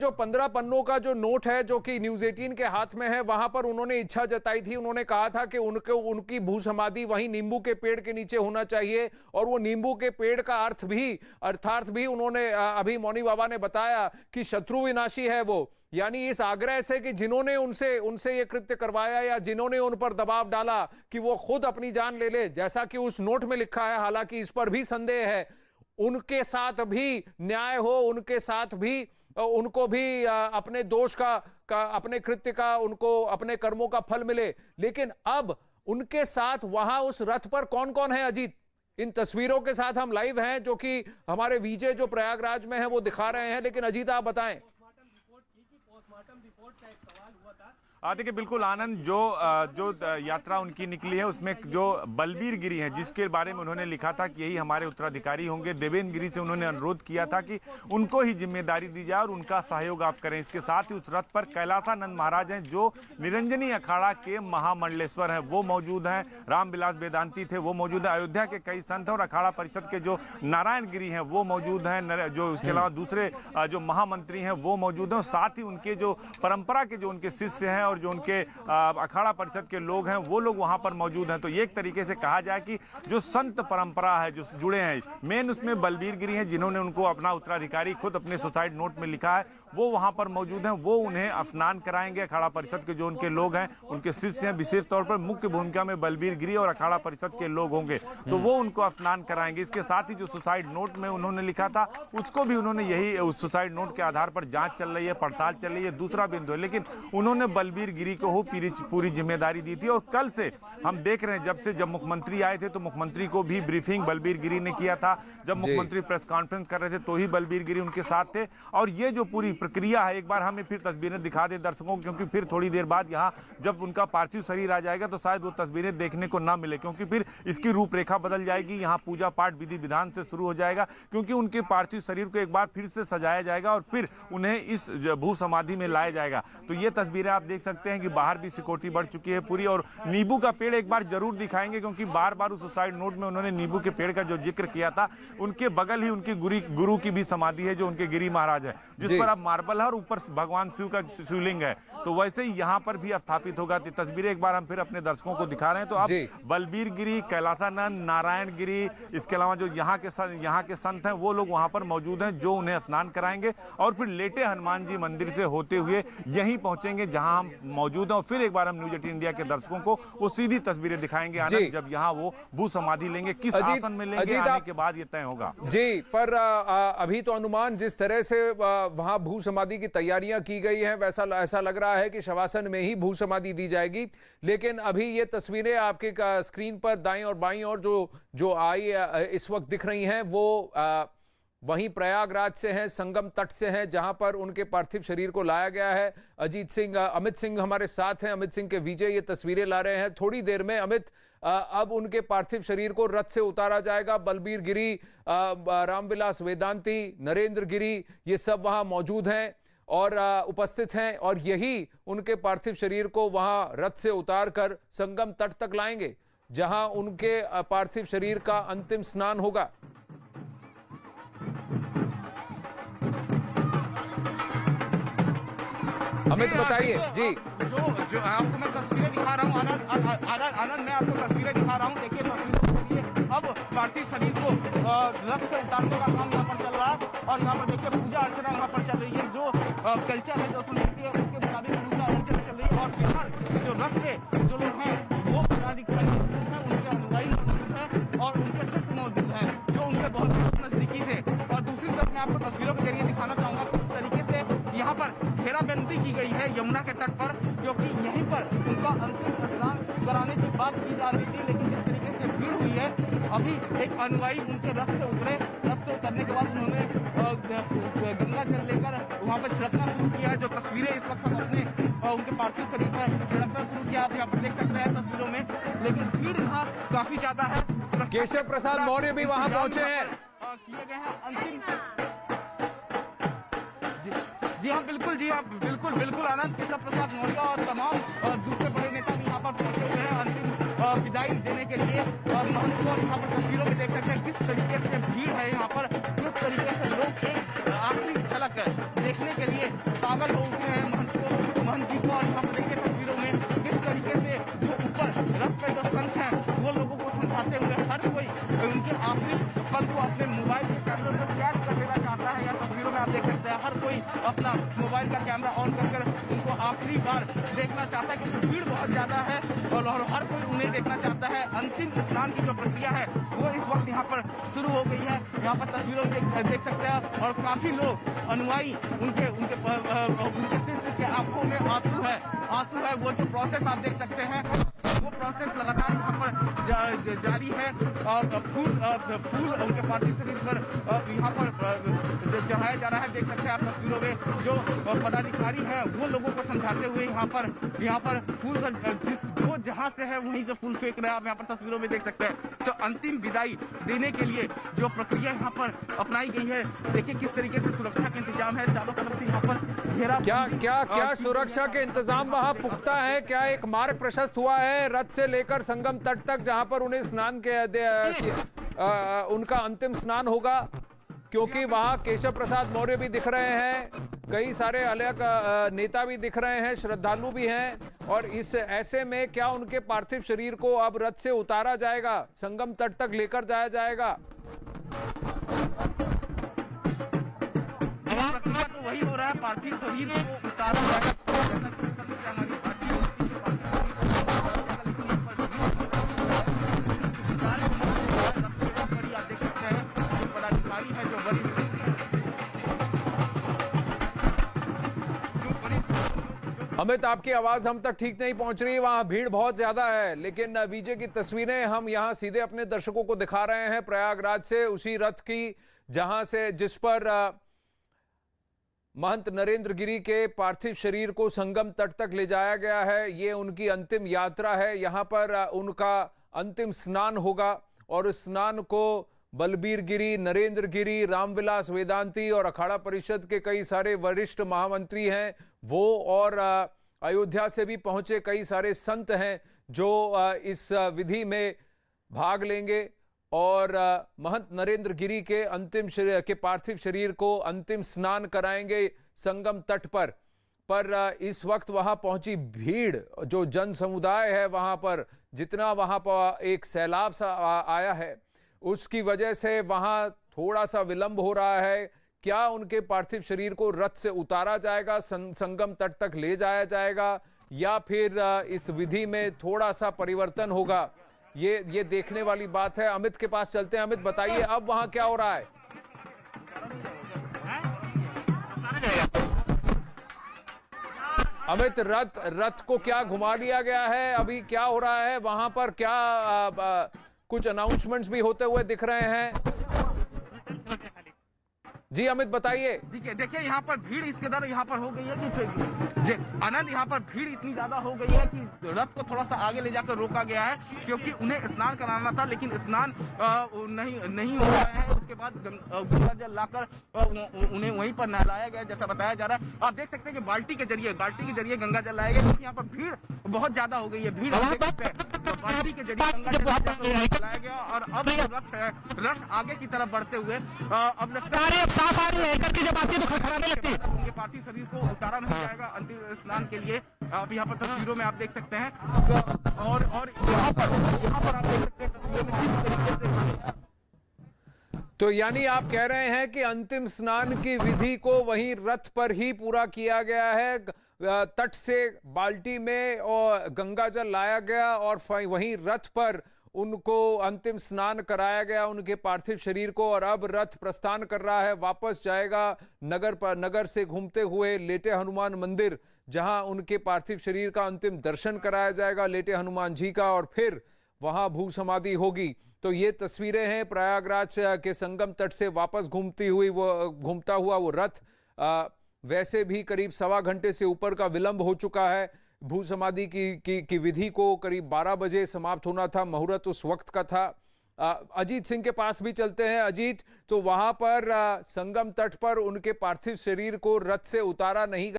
जो 15 पन्नों का जो नोट है जो कि न्यूज 18 के हाथ में है, वहां पर उन्होंने इच्छा जताई थी। उन्होंने कहा था कि उनकी भू समाधि वहीं नींबू के पेड़ के नीचे होना चाहिए। और वो नींबू के पेड़ का अर्थार्थ भी उन्होंने अभी मौनी बाबा ने बताया कि शत्रु विनाशी है वो, यानी इस आग्रह से कि जिन्होंने उनसे ये कृत्य करवाया या जिन्होंने उन पर दबाव डाला कि वो खुद अपनी जान ले ले, जैसा कि उस नोट में लिखा है, हालांकि इस पर भी संदेह है, उनके साथ भी न्याय हो, उनके साथ भी उनको भी अपने दोष का अपने कृत्य का, उनको अपने कर्मों का फल मिले। लेकिन अब उनके साथ वहां उस रथ पर कौन कौन है अजीत? इन तस्वीरों के साथ हम लाइव हैं, जो कि हमारे विजय जो प्रयागराज में है वो दिखा रहे हैं। लेकिन अजीत आप बताएं। देखिए बिल्कुल आनंद, जो यात्रा उनकी निकली है उसमें जो बलबीर गिरी है जिसके बारे में उन्होंने लिखा था कि यही हमारे उत्तराधिकारी होंगे, देवेंद्र गिरी से उन्होंने अनुरोध किया था कि उनको ही जिम्मेदारी दी जाए और उनका सहयोग आप करें। इसके साथ ही उस रथ पर कैलासानंद महाराज हैं जो निरंजनी अखाड़ा के महामंडलेश्वर हैं, वो मौजूद हैं। रामविलास वेदांती थे, वो मौजूद है। अयोध्या के कई संत और अखाड़ा परिषद के जो नारायण गिरी हैं वो मौजूद हैं, जो उसके अलावा दूसरे जो महामंत्री हैं वो मौजूद हैं। और साथ ही उनके जो परंपरा के जो उनके शिष्य हैं और जो उनके अखाड़ा परिषद के लोग हैं वो लोग वहां पर मौजूद हैं। तो एक तरीके से कहा जाए कि जो संत परंपरा है जो जुड़े हैं, मेन उसमें बलबीर गिरी हैं जिन्होंने उनको अपना उत्तराधिकारी खुद अपने सुसाइड नोट में लिखा है, वो वहां पर मौजूद हैं। वो उन्हें स्नान कराएंगे। अखाड़ा परिषद के जो उनके लोग हैं, उनके शिष्य हैं, विशेष तौर पर मुख्य भूमिका में बलबीर गिरी और अखाड़ा परिषद के लोग होंगे, तो वो उनको स्नान कराएंगे। इसके साथ ही जो सुसाइड नोट में उन्होंने लिखा था उसको भी उन्होंने यही उस सुसाइड नोट के आधार पर जांच चल रही है, पड़ताल चल रही है, दूसरा बिंदु है। लेकिन उन्होंने बलबीर गिरी को हो पूरी जिम्मेदारी दी थी। और कल से हम देख रहे हैं, जब मुख्यमंत्री आए थे तो मुख्यमंत्री को भी ब्रीफिंग बलबीर गिरी ने किया था। जब मुख्यमंत्री प्रेस कॉन्फ्रेंस कर रहे थे तो ही बलबीर गिरी उनके साथ थे। और ये जो पूरी प्रक्रिया है, एक बार हमें फिर तस्वीरें दिखा दें दर्शकों को, क्योंकि फिर थोड़ी देर बाद यहाँ जब उनका पार्थिव शरीर आ जाएगा तो शायद वो तस्वीरें देखने को ना मिले, क्योंकि फिर इसकी रूपरेखा बदल जाएगी। यहाँ पूजा पाठ विधि विधान से शुरू हो जाएगा, क्योंकि उनके पार्थिव शरीर को एक बार फिर से सजाया जाएगा और फिर उन्हें इस भू समाधि में लाया जाएगा। तो ये तस्वीरें आप देख सकते हैं कि बाहर भी सिक्योरिटी बढ़ चुकी है पूरी। और नींबू का पेड़ एक बार जरूर दिखाएंगे, क्योंकि बार बार उस सुसाइड नोट में उन्होंने नींबू के पेड़ का जो जिक्र किया था। उनके बगल ही उनकी गुरु की भी समाधि है जो उनके गिरी महाराज है, जिस पर अब मार्बल है और ऊपर भगवान शिव का शिवलिंग है। तो वैसे ही यहाँ पर भी स्थापित होगा। तस्वीरें एक बार हम फिर अपने दर्शकों को दिखा रहे हैं। तो अब बलबीर गिरी, कैलासानंद, नारायण गिरी, इसके अलावा जो यहाँ के संत हैं वो लोग वहां पर मौजूद हैं जो उन्हें स्नान कराएंगे और फिर लेटे हनुमान जी मंदिर से होते हुए यहीं पहुंचेंगे जहां हम मौजूद हैं। और फिर एक बार हम न्यूज 18 इंडिया के दर्शकों को वो सीधी तस्वीरें दिखाएंगे आनंद, जब यहाँ वो भू समाधि लेंगे, किस आसन में लेंगे, आने के बाद ये तय होगा। जी, पर अभी तो अनुमान जिस तरह से वहां भू समाधि की तैयारियां की गई हैं, वैसा ऐसा लग रहा है कि शवासन में ही भू समाधि दी जाएगी। लेकिन अभी ये तस्वीरें आपके स्क्रीन पर दाईं और बाईं और जो आई इस वक्त दिख रही हैं वो वहीं प्रयागराज से हैं, संगम तट से हैं, जहां पर उनके पार्थिव शरीर को लाया गया है। अमित सिंह हमारे साथ हैं, अमित सिंह के विजय ये तस्वीरें ला रहे हैं। थोड़ी देर में अमित, अब उनके पार्थिव शरीर को रथ से उतारा जाएगा। बलबीर गिरी, रामविलास वेदांती, नरेंद्र गिरी, ये सब वहां मौजूद हैं और उपस्थित हैं, और यही उनके पार्थिव शरीर को वहां रथ से उतार कर संगम तट तक लाएंगे, जहां उनके पार्थिव शरीर का अंतिम स्नान होगा। अमित बताइए जी। जो आपको मैं तस्वीरें दिखा रहा हूँ आनंद, मैं आपको तस्वीरें दिखा रहा हूँ। देखिए तस्वीरों के जरिए अब पार्थिव शरीर को रथ से उतारने का काम यहाँ पर चल रहा है। और यहाँ पर देखिए पूजा अर्चना यहाँ पर चल रही है। जो कल्चर है, जो संस्कृति है, उसके मुताबिक पूजा अर्चना चल रही है। और फिलहाल जो रथ पे जो लोग हैं वो पदाधिकारी मौजूद हैं, उनके अनुयायी मौजूद हैं और उनके शिष्य मौजूद हैं जो उनके बहुत नजदीकी थे। और दूसरी तरफ मैं आपको तस्वीरों के जरिए दिखाना चाहूंगा किस तरीके से यहाँ पर घेराबंदी की गई है यमुना के तट पर, क्योंकि यहीं पर उनका अंतिम स्नान कराने की बात की जा रही थी। लेकिन जिस तरीके से भीड़ हुई है, अभी एक अनुयायी उनके रथ से उतरे। रथ से उतरने के बाद उन्होंने गंगा जल लेकर वहाँ पर छिड़कना शुरू किया है। जो तस्वीरें इस वक्त हम अपने उनके पार्थिव शरीर पर छिड़कना शुरू किया, आप यहाँ पर देख सकते हैं तस्वीरों में। लेकिन भीड़ यहाँ काफी ज्यादा है। केशव प्रसाद मौर्य भी वहां पहुंचे हैं। किए गए हैं अंतिम। जी हाँ, बिल्कुल, जी हाँ, बिल्कुल आनंद। केशव प्रसाद मौर्य और तमाम दूसरे बड़े नेता भी यहाँ पर पहुंचे हुए हैं अंतिम विदाई देने के लिए। महंत को यहाँ पर तस्वीरों में देख सकते हैं किस तरीके से भीड़ है यहाँ पर, किस तरीके से लोग एक आखिरी झलक देखने के लिए पागल हो उठे हैं महंत जी को। और यहाँ पर देखिए तस्वीरों में किस तरीके से जो ऊपर रथ पे जो संत हैं वो लोगों को समझाते हुए हर कोई उनके आखिरी पल को अपने मोबाइल के कैमरे में कैद कर लेना चाहता है। या तस्वीरों में आप देख सकते हैं हर कोई अपना मोबाइल का कैमरा ऑन कर उनको आखिरी बार देखना चाहता है, क्योंकि भीड़ बहुत ज्यादा है और हर कोई उन्हें देखना चाहता है। अंतिम स्नान की जो प्रक्रिया है वो इस वक्त यहाँ पर शुरू हो गई है। यहाँ पर तस्वीरों में देख सकते हैं और काफी लोग अनुयायी उनके शिष्य के आंखों में आंसू है। वो जो प्रोसेस आप देख सकते हैं वो प्रोसेस लगातार यहाँ पर जारी है। और फूल उनके पार्थिव शरीर पर यहाँ पर चढ़ाया जा रहा है। देख सकते हैं आप तस्वीरों में जो पदाधिकारी हैं वो लोगों को समझाते हुए यहाँ पर फूल जो जहाँ से है वहीं से फूल फेंक रहे हैं। आप यहाँ पर तस्वीरों में देख सकते हैं। तो अंतिम विदाई देने के लिए जो प्रक्रिया यहाँ पर अपनाई गई है, देखिए किस तरीके से सुरक्षा के इंतजाम है। चारों तरफ से यहाँ पर घेरा क्या सुरक्षा के इंतजाम वहां पुख्ता है? क्या एक मार्ग प्रशस्त हुआ है रथ से लेकर संगम तट तक जहां पर उन्हें स्नान उनका अंतिम स्नान होगा? क्योंकि वहां केशव प्रसाद मौर्य भी दिख रहे हैं, कई सारे अलग नेता भी दिख रहे हैं, श्रद्धालु भी हैं। और इस ऐसे में क्या उनके पार्थिव शरीर को अब रथ से उतारा जाएगा, संगम तट तक लेकर जाया जाएगा? प्रक्रिया तो वही हो रहा है, पार्थिव शरीर को उतारा जाएगा। आप देख सकते हैं जो पदाधिकारी है, जो वरिष्ठ अमित, आपकी आवाज हम तक ठीक नहीं पहुंच रही, वहां भीड़ बहुत ज्यादा है। लेकिन विजय की तस्वीरें हम यहां सीधे अपने दर्शकों को दिखा रहे हैं प्रयागराज से, उसी रथ की जहां से जिस पर महंत नरेंद्र गिरी के पार्थिव शरीर को संगम तट तक ले जाया गया है। ये उनकी अंतिम यात्रा है। यहां पर उनका अंतिम स्नान होगा और इस स्नान को बलबीर गिरी, नरेंद्र गिरी, रामविलास वेदांती और अखाड़ा परिषद के कई सारे वरिष्ठ महामंत्री हैं वो, और अयोध्या से भी पहुंचे कई सारे संत हैं जो इस विधि में भाग लेंगे और महंत नरेंद्र गिरी के पार्थिव शरीर को अंतिम स्नान कराएंगे संगम तट पर इस वक्त वहां पहुंची भीड़, जो जन समुदाय है वहां पर, जितना वहां पर एक सैलाब सा आया है, उसकी वजह से वहां थोड़ा सा विलंब हो रहा है। क्या उनके पार्थिव शरीर को रथ से उतारा जाएगा, संगम तट तक ले जाया जाएगा, या फिर इस विधि में थोड़ा सा परिवर्तन होगा, ये देखने वाली बात है। अमित के पास चलते हैं। अमित, बताइए अब वहां क्या हो रहा है? अमित, रथ को क्या घुमा लिया गया है? अभी क्या हो रहा है वहां पर? क्या कुछ अनाउंसमेंट्स भी होते हुए दिख रहे हैं? जी अमित, बताइए। देखिए यहाँ पर भीड़ इस कदर यहाँ पर हो गई है कि आनंद, यहाँ पर भीड़ इतनी ज्यादा हो गई है कि रथ को थोड़ा सा आगे ले जाकर रोका गया है, क्योंकि उन्हें स्नान कराना था लेकिन स्नान नहीं हो रहा है। उसके बाद गंगा जल लाकर उन्हें वहीं पर नहलाया गया, जैसा बताया जा रहा है। आप देख सकते हैं कि बाल्टी के जरिए गंगा जल लाया गया, क्योंकि यहाँ पर भीड़ बहुत ज्यादा हो गई है। भीड़ आप देख सकते हैं, तो बाल्टी के जरिए गंगा जल लाया गया और अब रथ आगे की तरफ बढ़ते हुए अब लगता है सांस आ रही है, करके जब आती है तो खड़खड़ाने लगती है। उनके पार्थिव शरीर को उतारा नहीं जाएगा अंतिम स्नान के लिए। आप यहाँ पर तस्वीरों में आप देख सकते हैं और यहाँ पर आप देख सकते हैं तस्वीरों में किस तरीके से। तो यानी आप कह रहे हैं कि अंतिम स्नान की विधि को वहीं रथ पर ही पूरा किया गया है, तट से बाल्टी में और गंगा जल लाया गया और वहीं रथ पर उनको अंतिम स्नान कराया गया, उनके पार्थिव शरीर को। और अब रथ प्रस्थान कर रहा है, वापस जाएगा नगर से घूमते हुए लेटे हनुमान मंदिर, जहां उनके पार्थिव शरीर का अंतिम दर्शन कराया जाएगा, लेटे हनुमान जी का, और फिर वहां भू समाधि होगी। तो ये तस्वीरें हैं प्रयागराज के संगम तट से वापस घूमता हुआ वो रथ। वैसे भी करीब 1.25 घंटे से ऊपर का विलंब हो चुका है। भू समाधि की विधि को करीब 12 बजे समाप्त होना था, मुहूर्त उस वक्त का था। अजीत सिंह के पास भी चलते हैं। अजीत, तो वहां पर संगम तट पर उनके पार्थिव शरीर को रथ से उतारा नहीं